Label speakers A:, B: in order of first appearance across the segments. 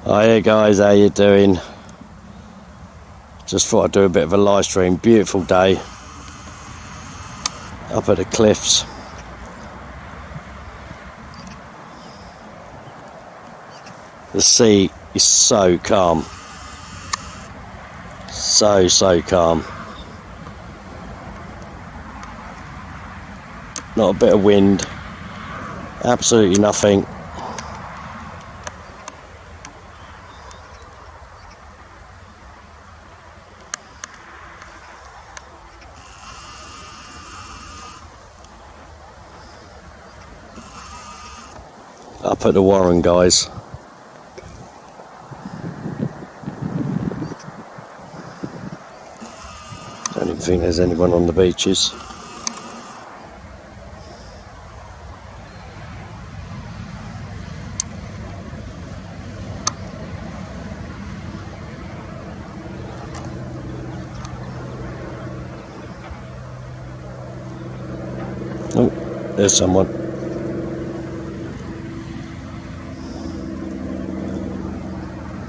A: Hiya guys, how you doing? Just thought I'd do a bit of a live stream. Beautiful day up at the cliffs. The sea is so calm, so calm. Not a bit of wind, absolutely nothing. Up at the Warren, guys. Don't even think there's anyone on the beaches. Oh, there's someone.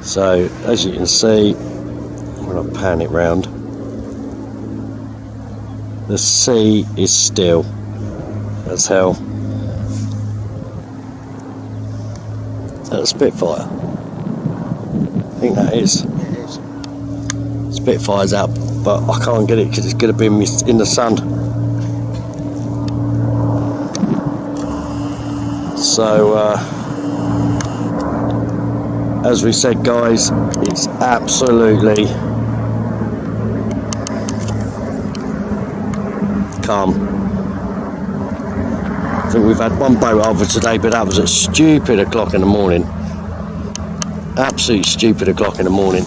A: So, as you can see, I'm going to pan it round. The sea is still as hell. That's a Spitfire. I think that is. Spitfire's out, but I can't get it because it's going to be in the sun. So, as we said, guys, it's absolutely calm. I think we've had one boat over today, but that was at stupid o'clock in the morning. Absolutely stupid o'clock in the morning.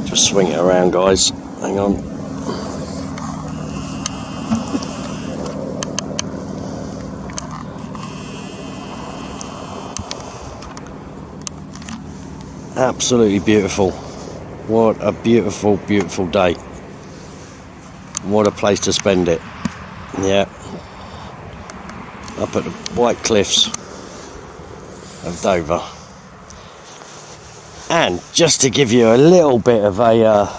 A: Just swing it around, guys. Hang on. Absolutely beautiful. What a beautiful, beautiful day. What a place to spend it. Yeah. Up at the White Cliffs of Dover. And just to give you a little bit of a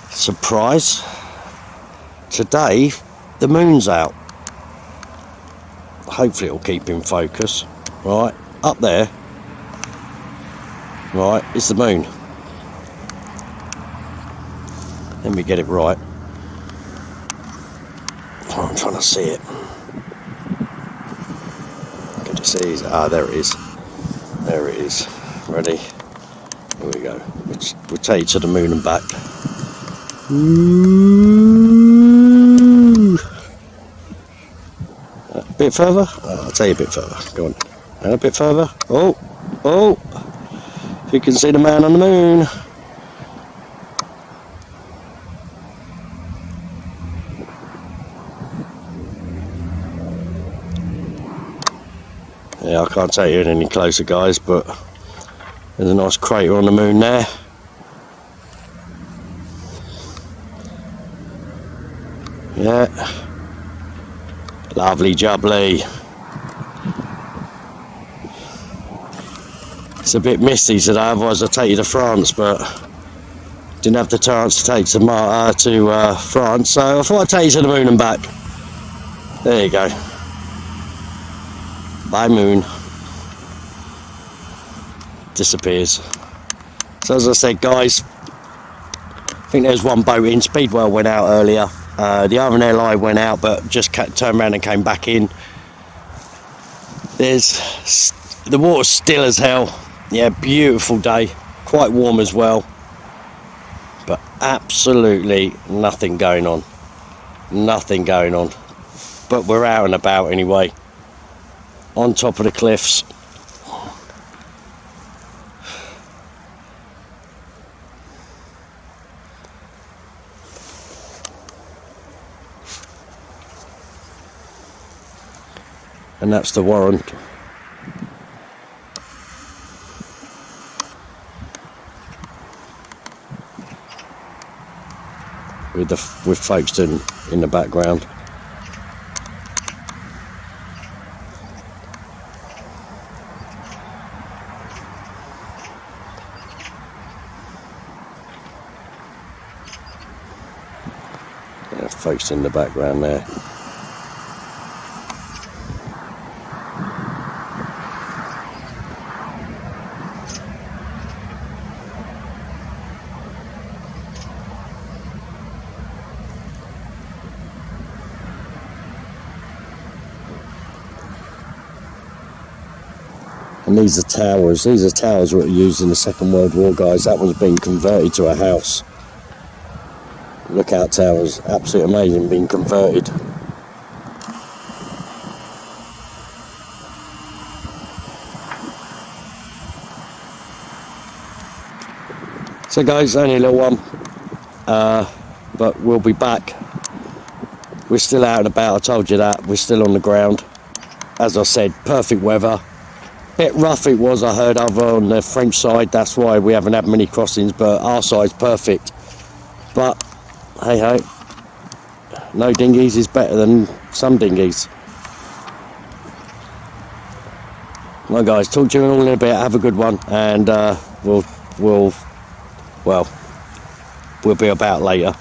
A: surprise, today the moon's out. Hopefully it'll keep in focus. Right, up there. Right, it's the moon. Let me get it right. Oh, I'm trying to see it. Good to see. There it is. There it is. Ready? Here we go. We'll take you to the moon and back. Ooh. A bit further? I'll tell you a bit further. Go on. And a bit further. Oh! Oh! You can see the man on the moon. Yeah, I can't take you any closer, guys, but there's a nice crater on the moon there. Yeah. Lovely jubbly. It's a bit misty today, otherwise I'd take you to France, but didn't have the chance to take to France, so I thought I'd take you to the moon and back. There you go. Bye, moon. Disappears. So as I said, guys, I think there's one boat in. Speedwell went out earlier. The Iron Ally went out, but just turned around and came back in. The water's still as hell. Yeah, beautiful day, quite warm as well, but absolutely nothing going on. Nothing going on. But we're out and about anyway, on top of the cliffs. And that's the Warren. With Folkestone in the background. Folks in the background there. And these are towers. These are towers that were used in the Second World War, guys. That one's been converted to a house. Lookout towers, absolutely amazing, being converted. So guys, only a little one, but we'll be back. We're still out and about, I told you that. We're still on the ground. As I said, perfect weather. Bit rough it was, I heard, over on the French side. That's why we haven't had many crossings, but our side's perfect. But hey ho, no dinghies is better than some dinghies. Well guys, talk to you all in a bit. Have a good one, and we'll be about later.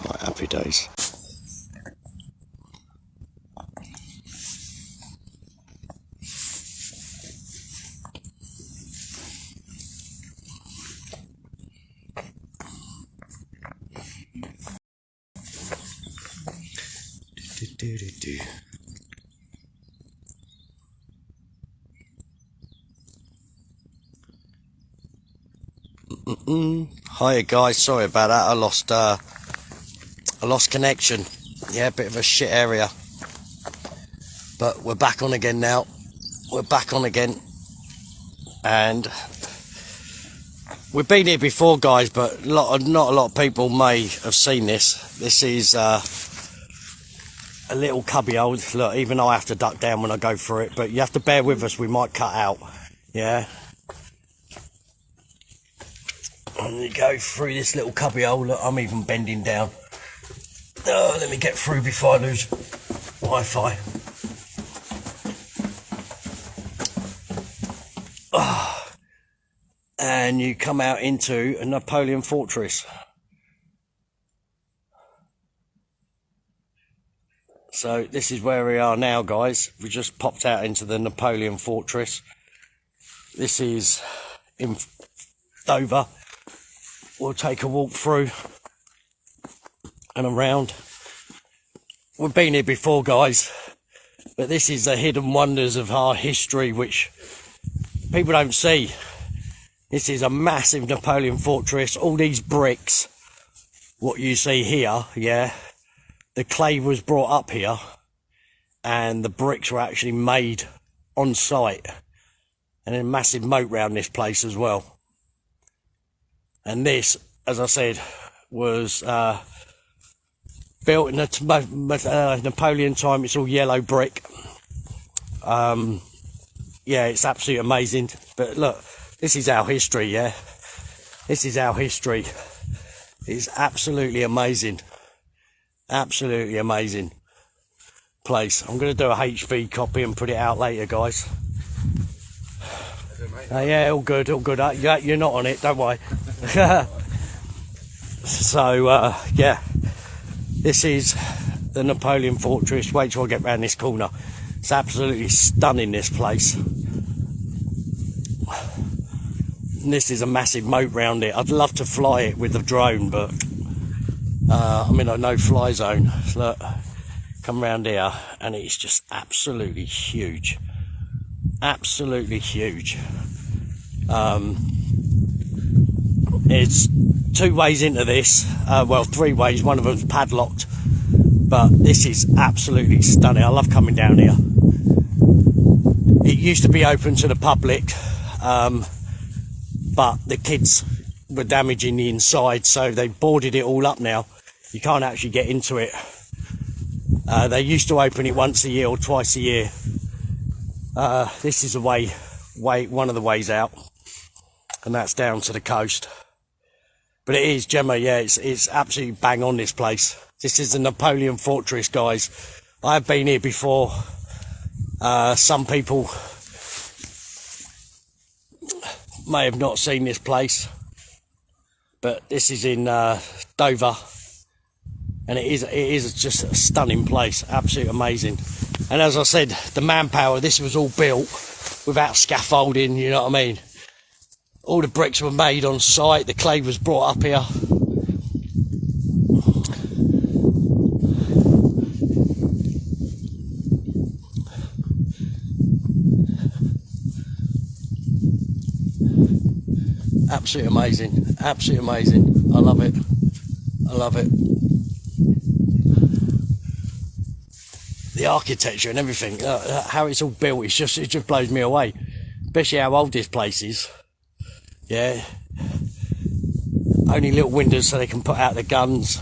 A: Right, happy days. Hiya guys, sorry about that. I lost connection. Yeah, a bit of a shit area, but we're back on again now. We're back on again, and we've been here before, guys, but not a lot of people may have seen this. This is a little cubby hole. Look, even I have to duck down when I go through it, but you have to bear with us. We might cut out. Yeah. And you go through this little cubby hole. Look, I'm even bending down. Oh, let me get through before I lose Wi-Fi. Oh. And you come out into a Napoleon fortress. So this is where we are now, guys. We just popped out into the Napoleon fortress. This is in Dover. We'll take a walk through and around. We've been here before, guys, but this is the hidden wonders of our history, which people don't see. This is a massive Napoleon fortress. All these bricks, what you see here, yeah, the clay was brought up here and the bricks were actually made on site, and a massive moat around this place as well. And this, as I said, was built in the Napoleon time. It's all yellow brick. Yeah, it's absolutely amazing. But look, this is our history, yeah? This is our history. It's absolutely amazing. Absolutely amazing place. I'm going to do a HV copy and put it out later, guys. Yeah, all good, all good. You're not on it, don't worry. So, yeah. This is the Napoleon Fortress. Wait till I get round this corner. It's absolutely stunning, this place. And this is a massive moat round it. I'd love to fly it with a drone, but I'm in a no-fly zone. So look, come round here, and it's just absolutely huge. Absolutely huge. It's 2 ways into this. Well, 3 ways. One of them's padlocked. But this is absolutely stunning. I love coming down here. It used to be open to the public, but the kids were damaging the inside, so they boarded it all up now. You can't actually get into it. They used to open it once a year or twice a year. This is one of the ways out, and that's down to the coast. But it is, Gemma, yeah, it's absolutely bang on, this place. This is the Napoleon Fortress, guys. I've been here before. Some people may have not seen this place, but this is in Dover, and it is just a stunning place, absolutely amazing. And as I said, the manpower, this was all built without scaffolding, you know what I mean? All the bricks were made on site, the clay was brought up here. Absolutely amazing, absolutely amazing. I love it, I love it. The architecture and everything, how it's all built, it just blows me away. Especially how old this place is. Yeah, only little windows so they can put out the guns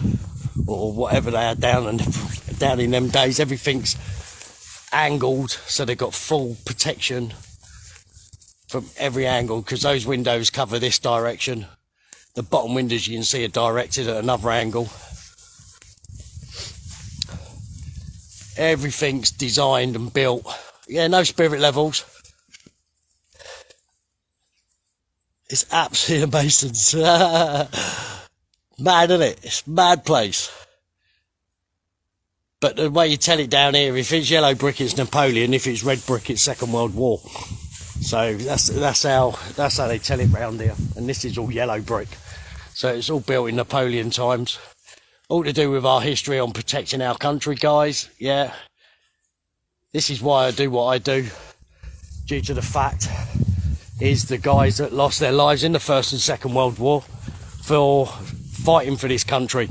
A: or whatever they had down in them days. Everything's angled so they've got full protection from every angle, because those windows cover this direction. The bottom windows you can see are directed at another angle. Everything's designed and built. Yeah, no spirit levels. It's absolutely amazing. Mad, isn't it? It's a mad place. But the way you tell it down here, if it's yellow brick, it's Napoleon. If it's red brick, it's Second World War. So that's how they tell it round here. And this is all yellow brick. So it's all built in Napoleon times. All to do with our history on protecting our country, guys. Yeah. This is why I do what I do. Due to the fact is the guys that lost their lives in the First and Second World War for fighting for this country.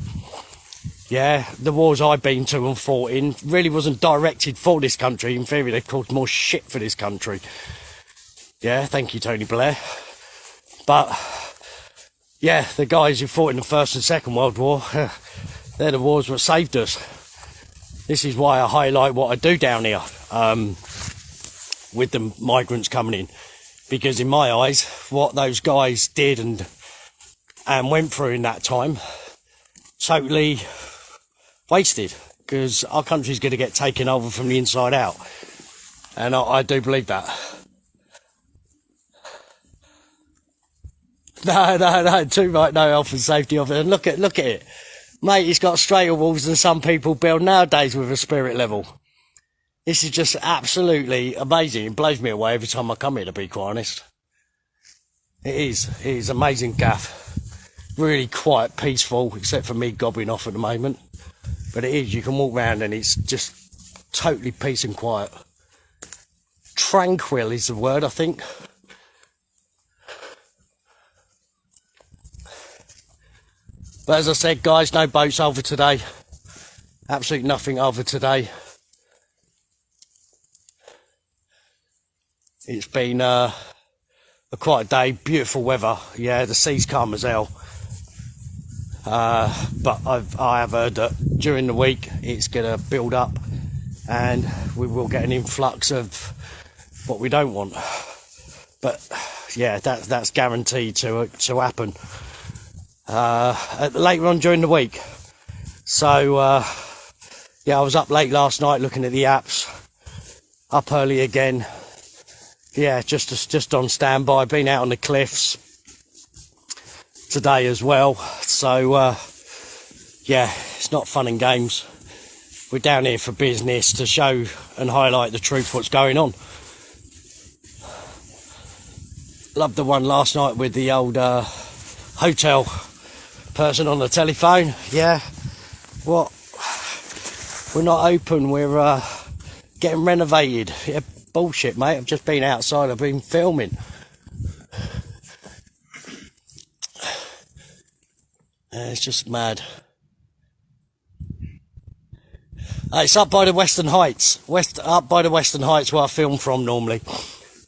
A: Yeah, the wars I've been to and fought in really wasn't directed for this country. In theory, they caused more shit for this country. Yeah, thank you, Tony Blair. But, yeah, the guys who fought in the First and Second World War, they're the wars that saved us. This is why I highlight what I do down here with the migrants coming in. Because in my eyes, what those guys did and went through in that time, totally wasted. Because our country's going to get taken over from the inside out. And I do believe that. No, too right, no health and safety of it. And look at it. Mate, it's got straighter walls than some people build nowadays with a spirit level. This is just absolutely amazing. It blows me away every time I come here, to be quite honest. It is amazing gaff. Really quiet, peaceful, except for me gobbling off at the moment. But it is, you can walk around and it's just totally peace and quiet. Tranquil is the word, I think. But as I said, guys, no boats over today. Absolutely nothing over today. It's been a quiet day, beautiful weather. Yeah, the sea's calm as hell. but I have heard that during the week it's going to build up and we will get an influx of what we don't want. But yeah, that's guaranteed to happen later on during the week. So yeah, I was up late last night looking at the apps, up early again. Yeah, just on standby, been out on the cliffs today as well. So yeah, it's not fun and games. We're down here for business, to show and highlight the truth, what's going on. Loved the one last night with the old hotel person on the telephone. Yeah, what? We're not open, we're getting renovated. Yeah, bullshit, mate. I've just been outside, I've been filming. It's just mad. It's up by the Western Heights. Up by the Western Heights where I film from normally.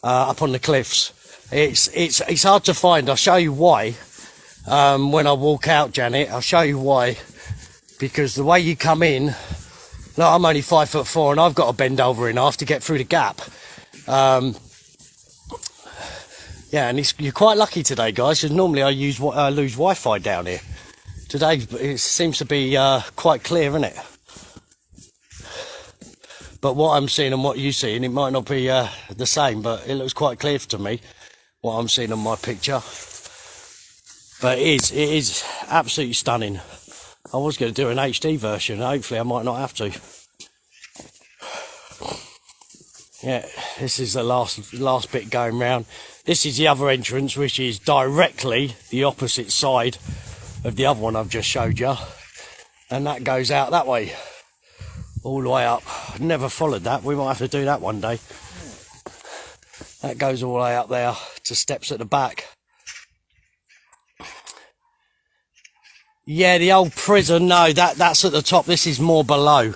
A: Up on the cliffs. It's hard to find. I'll show you why. When I walk out, Janet, I'll show you why. Because the way you come in, look, I'm only 5'4" and I've got to bend over in half to get through the gap. Yeah, and you're quite lucky today, guys, because normally I lose Wi-Fi down here. Today it seems to be quite clear, isn't it? But what I'm seeing and what you see, and it might not be the same, but it looks quite clear to me what I'm seeing on my picture. But it is absolutely stunning. I was going to do an HD version. Hopefully I might not have to. Yeah, this is the last bit going round. This is the other entrance, which is directly the opposite side of the other one I've just showed you. And that goes out that way, all the way up. Never followed that. We might have to do that one day. That goes all the way up there to steps at the back. Yeah, the old prison, no, that's at the top. This is more below.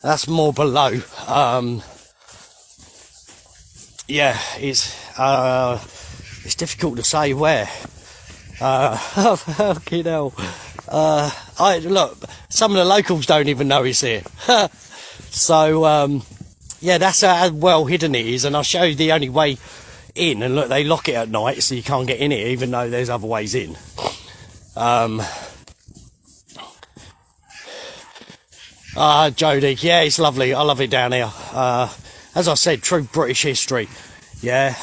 A: That's more below. Yeah, it's difficult to say where. Fucking hell. Look, some of the locals don't even know it's here. So, yeah, that's how well hidden it is. And I'll show you the only way in. And look, they lock it at night, so you can't get in it, even though there's other ways in. Jodie, yeah, it's lovely. I love it down here. As I said, true British history. Yeah.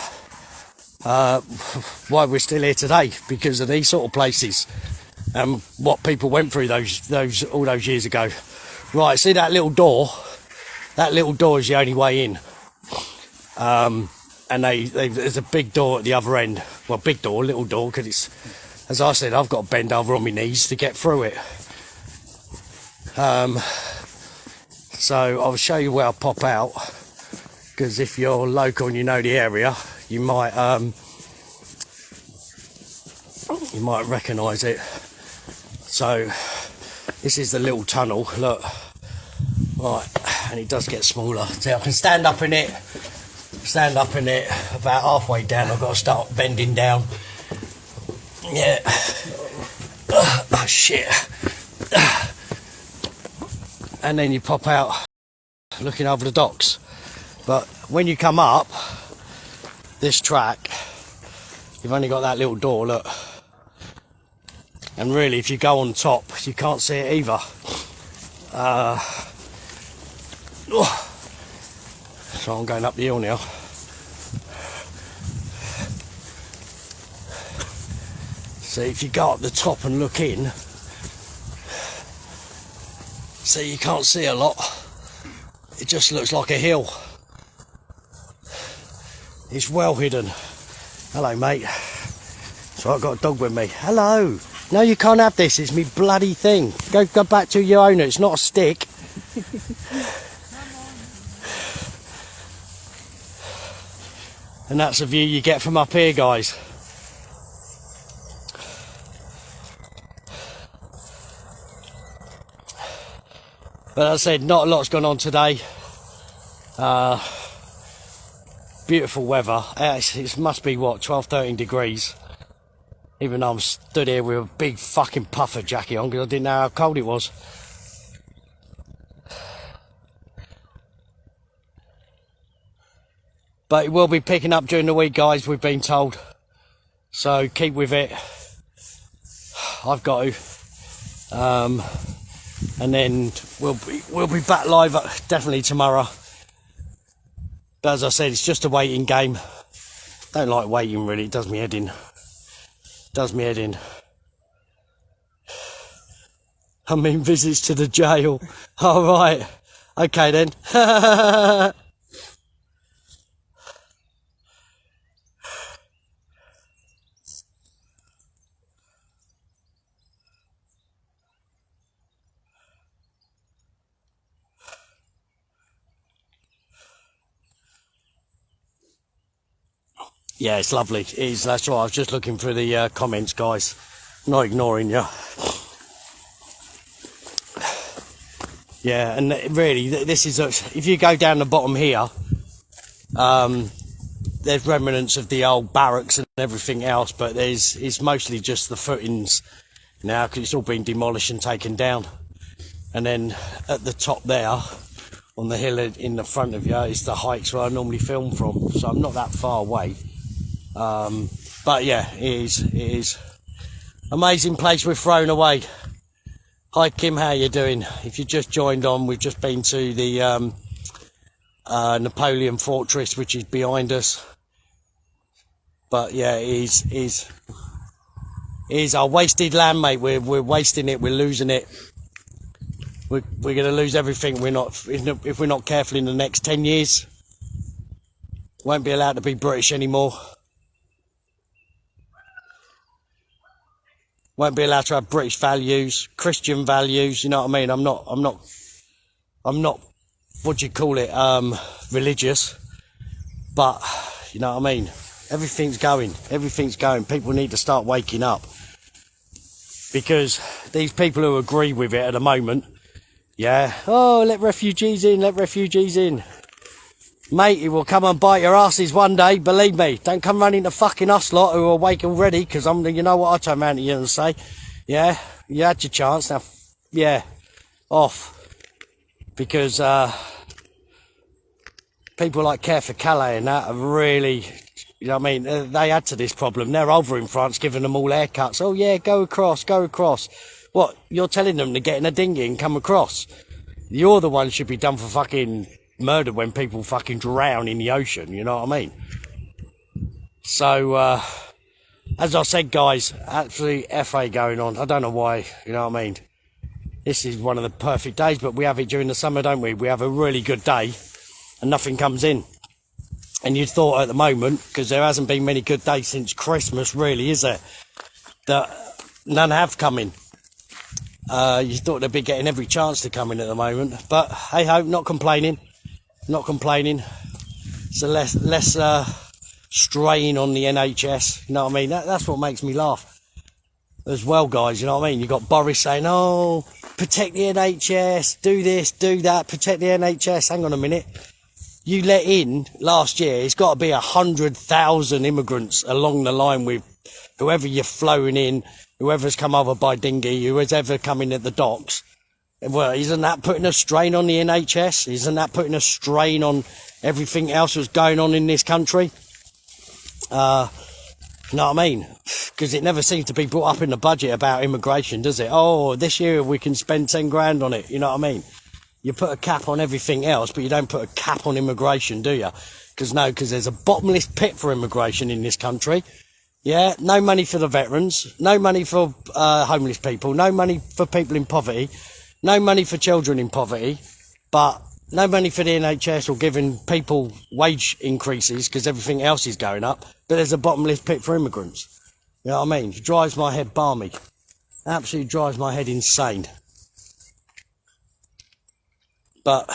A: Why we're still here today, because of these sort of places and what people went through all those years ago. Right, see that little door? That little door is the only way in. And there's a big door at the other end. Well, big door, little door, because it's, as I said, I've got to bend over on my knees to get through it. So I'll show you where I pop out, because if you're local and you know the area, you might recognise it. So this is the little tunnel, look, right, and it does get smaller. So I can stand up in it about halfway down. I've got to start bending down. Yeah. Oh shit. And then you pop out looking over the docks. But when you come up this track, you've only got that little door, look. And really, if you go on top, you can't see it either. So I'm going up the hill now. So if you go up the top and look in, so you can't see a lot. It just looks like a hill. It's well hidden. Hello, mate. So I've got a dog with me. Hello. No, you can't have this. It's me bloody thing. Go back to your owner. It's not a stick. And that's the view you get from up here, guys. But as I said, not a lot's gone on today. Beautiful weather. It must be, what, 12, 13 degrees. Even though I'm stood here with a big fucking puffer jacket on because I didn't know how cold it was. But it will be picking up during the week, guys, we've been told. So keep with it. I've got to. And then we'll be back live definitely tomorrow. But as I said, it's just a waiting game. Don't like waiting really, it does me head in. I mean visits to the jail. Alright. Okay then. Yeah, it's lovely. It is, that's right. I was just looking through the comments, guys. Not ignoring you. Yeah, and really, this is if you go down the bottom here, there's remnants of the old barracks and everything else, but it's mostly just the footings now because it's all been demolished and taken down. And then at the top there, on the hill in the front of you, is the heights where I normally film from. So I'm not that far away. But yeah, it is amazing place we've thrown away. Hi Kim, how you doing? If you just joined on, we've just been to the Napoleon Fortress, which is behind us. But yeah, it is our wasted land, mate. We're wasting it. We're losing it. We're going to lose everything. If we're not careful in the next 10 years. Won't be allowed to be British anymore. Won't be allowed to have British values, Christian values. You know what I mean? I'm not. What do you call it? Religious. But you know what I mean? Everything's going. People need to start waking up because these people who agree with it at the moment, yeah. Oh, let refugees in. Mate, it will come and bite your asses one day, believe me. Don't come running to fucking us lot who are awake already, because you know what I turn around to you and say, yeah, you had your chance, now, yeah, off. Because people like Care for Calais and that are really, you know what I mean, they add to this problem. They're over in France giving them all haircuts. Oh yeah, go across. What, you're telling them to get in a dinghy and come across? You're the one who should be done for fucking murder when people fucking drown in the ocean, you know what I mean? So, as I said, guys, absolutely FA going on. I don't know why, you know what I mean? This is one of the perfect days, but we have it during the summer, don't we? We have a really good day and nothing comes in. And you'd thought at the moment, because there hasn't been many good days since Christmas, really, is there? That none have come in. You thought they'd be getting every chance to come in at the moment. But, hey-ho, not complaining. So less strain on the NHS, you know what I mean? That's what makes me laugh as well, guys, you know what I mean? You got Boris saying, oh, protect the NHS, do this, do that, protect the NHS. Hang on a minute. You let in last year, it's got to be 100,000 immigrants along the line with whoever you're flowing in, whoever's come over by dinghy, whoever's ever come in at the docks. Well, isn't that putting a strain on the NHS? Isn't that putting a strain on everything else that's going on in this country? You know what I mean? Because it never seems to be brought up in the budget about immigration, does it? Oh, this year we can spend 10 grand on it. You know what I mean? You put a cap on everything else, but you don't put a cap on immigration, do you? Because there's a bottomless pit for immigration in this country. Yeah, no money for the veterans, no money for homeless people, no money for people in poverty. No money for children in poverty, but no money for the NHS or giving people wage increases because everything else is going up. But there's a bottomless pit for immigrants. You know what I mean? It drives my head balmy. Absolutely drives my head insane. But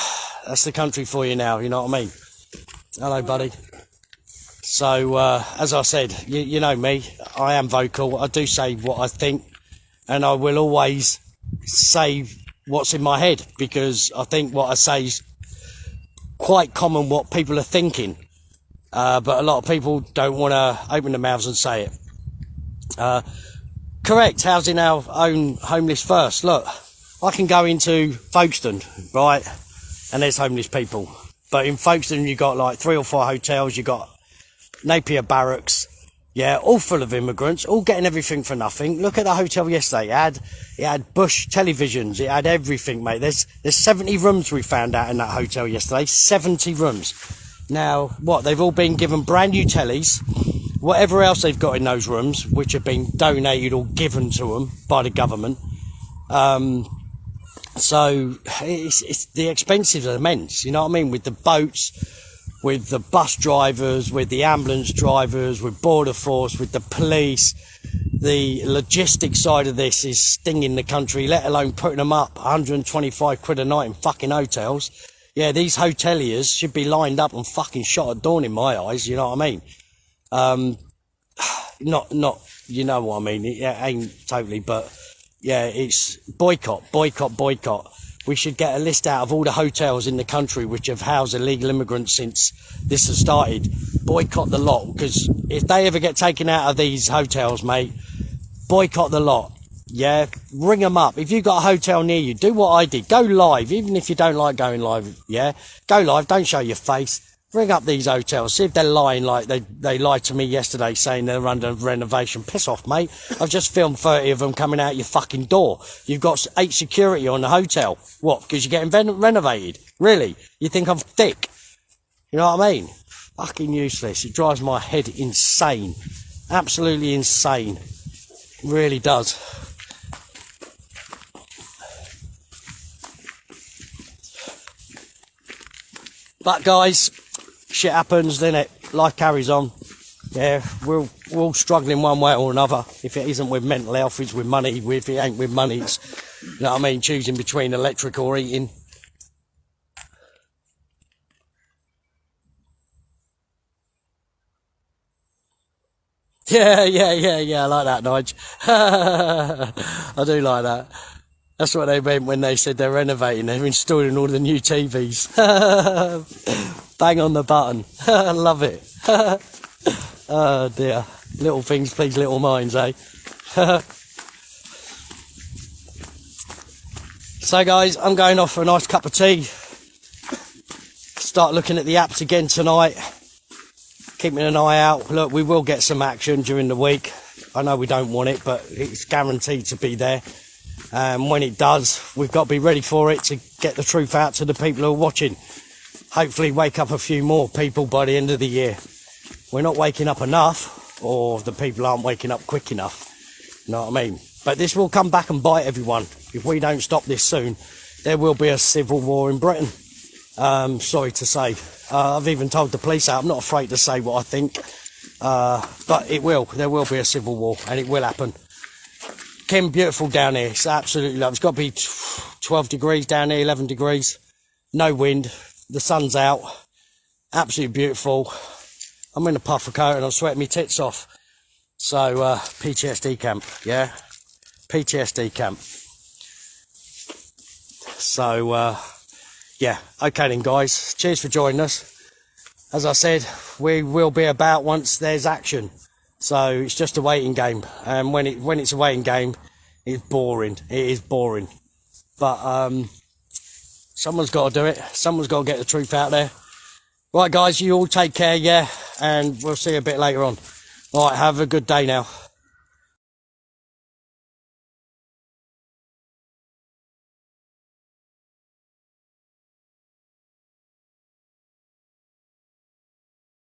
A: that's the country for you now, you know what I mean? Hello, buddy. So, as I said, you know me, I am vocal. I do say what I think, and I will always say what's in my head, because I think what I say is quite common what people are thinking, but a lot of people don't want to open their mouths and say it. Correct, housing our own homeless first. Look, I can go into Folkestone, right, and there's homeless people. But in Folkestone, you got like 3 or 4 hotels, you got Napier Barracks, yeah, all full of immigrants, all getting everything for nothing. Look at the hotel yesterday. It had Bush televisions, it had everything, mate. There's 70 rooms we found out in that hotel yesterday. 70 rooms. Now, what, they've all been given brand new tellies, whatever else they've got in those rooms, which have been donated or given to them by the government. So it's the expenses are immense, you know what I mean, with the boats, with the bus drivers, with the ambulance drivers, with border force, with the police. The logistics side of this is stinging the country, let alone putting them up 125 quid a night in fucking hotels. Yeah, these hoteliers should be lined up and fucking shot at dawn in my eyes, you know what I mean? Not, you know what I mean, it ain't totally, but yeah, it's boycott. We should get a list out of all the hotels in the country which have housed illegal immigrants since this has started. Boycott the lot, because if they ever get taken out of these hotels, mate, boycott the lot. Yeah, ring them up. If you've got a hotel near you, do what I did. Go live, even if you don't like going live, yeah? Go live, don't show your face. Ring up these hotels, see if they're lying like they lied to me yesterday saying they're under renovation. Piss off, mate. I've just filmed 30 of them coming out your fucking door. You've got 8 security on the hotel. What, because you're getting renovated? Really? You think I'm thick? You know what I mean? Fucking useless. It drives my head insane. Absolutely insane. It really does. But guys, shit happens, doesn't it? Life carries on. Yeah, we're all struggling one way or another. If it isn't with mental health, it's with money. If it ain't with money, it's, you know what I mean, choosing between electric or eating. Yeah, I like that, Nige. I do like that. That's what they meant when they said they're renovating. They're installing all the new TVs. Bang on the button. I love it. Oh dear. Little things please little minds, eh? So guys, I'm going off for a nice cup of tea. Start looking at the apps again tonight. Keeping an eye out. Look, we will get some action during the week. I know we don't want it, but it's guaranteed to be there. When it does, we've got to be ready for it to get the truth out to the people who are watching. Hopefully wake up a few more people by the end of the year. We're not waking up enough, or the people aren't waking up quick enough. You know what I mean? But this will come back and bite everyone. If we don't stop this soon, there will be a civil war in Britain. Sorry to say. I've even told the police out. I'm not afraid to say what I think. But it will. There will be a civil war, and it will happen. Kim, beautiful down here. It's absolutely lovely. It's got to be 12 degrees down here, 11 degrees. No wind. The sun's out. Absolutely beautiful. I'm in a puffer coat and I'm sweating my tits off. So, PTSD camp, yeah? PTSD camp. So, yeah. Okay then, guys. Cheers for joining us. As I said, we will be about once there's action. So it's just a waiting game, and when it's a waiting game, it's boring. It is boring, but someone's got to do it. Someone's got to get the truth out there. Right, guys, you all take care, yeah, and we'll see you a bit later on. All right, have a good day now.